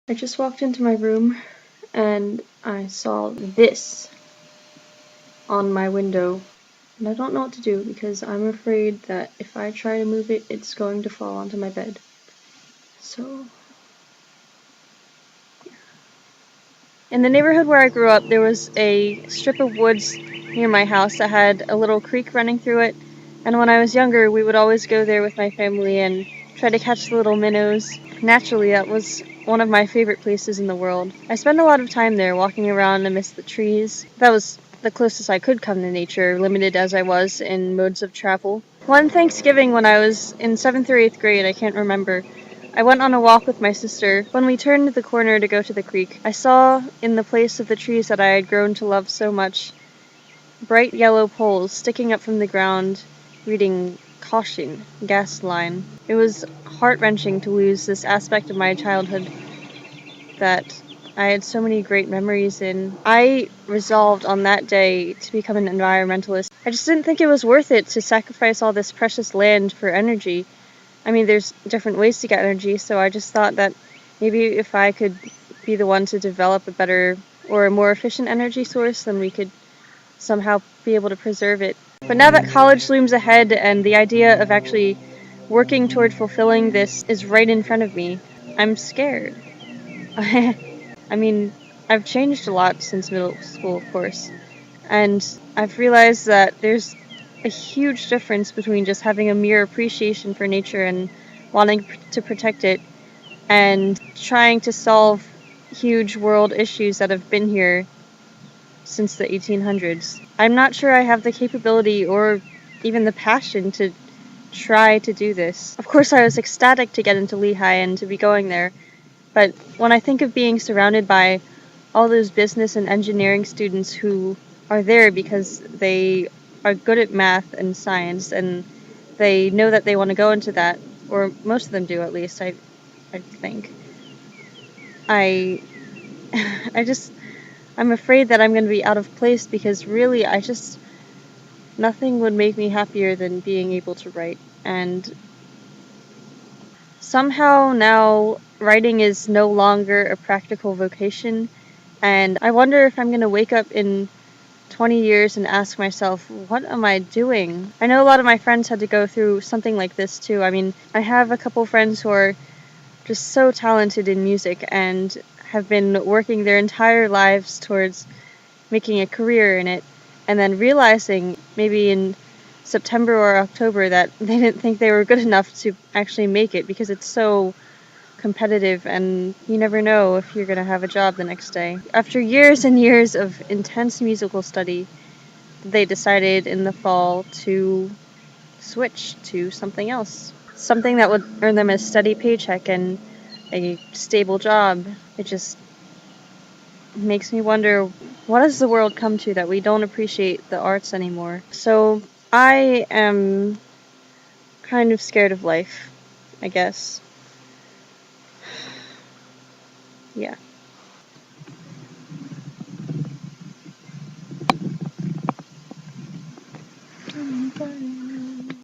I just walked into my room and I saw this on my window, and I don't know what to do because I'm afraid that if I try to move it, it's going to fall onto my bed. So, yeah. In the neighborhood where I grew up, there was a strip of woods near my house that had a little creek running through it, and when I was younger, we would always go there with my family and try to catch the little minnows. Naturally, that was one of my favorite places in the world. I spent a lot of time there walking around amidst the trees. That was the closest I could come to nature, limited as I was in modes of travel. One Thanksgiving when I was in 7th or 8th grade, I can't remember, I went on a walk with my sister. When we turned the corner to go to the creek, I saw in the place of the trees that I had grown to love so much, bright yellow poles sticking up from the ground, reading "Caution, gas line." It was heart-wrenching to lose this aspect of my childhood that I had so many great memories in. I resolved on that day to become an environmentalist. I just didn't think it was worth it to sacrifice all this precious land for energy. I mean, there's different ways to get energy, so I just thought that maybe if I could be the one to develop a better or a more efficient energy source, then we could somehow be able to preserve it. But now that college looms ahead and the idea of actually working toward fulfilling this is right in front of me, I'm scared. I mean, I've changed a lot since middle school, of course, and I've realized that there's a huge difference between just having a mere appreciation for nature and wanting to protect it and trying to solve huge world issues that have been here since the 1800s. I'm not sure I have the capability or even the passion to try to do this. Of course, I was ecstatic to get into Lehigh and to be going there, but when I think of being surrounded by all those business and engineering students who are there because they are good at math and science and they know that they want to go into that, or most of them do at least, I think. I I just I'm afraid that I'm going to be out of place because really nothing would make me happier than being able to write. And somehow now writing is no longer a practical vocation, and I wonder if I'm going to wake up in 20 years and ask myself, what am I doing? I know a lot of my friends had to go through something like this too. I mean, I have a couple friends who are just so talented in music and have been working their entire lives towards making a career in it, and then realizing maybe in September or October that they didn't think they were good enough to actually make it because it's so competitive and you never know if you're going to have a job the next day. After years and years of intense musical study, they decided in the fall to switch to something else. Something that would earn them a steady paycheck and a stable job. It just makes me wonder, what has the world come to that we don't appreciate the arts anymore? So I am kind of scared of life, I guess. Yeah.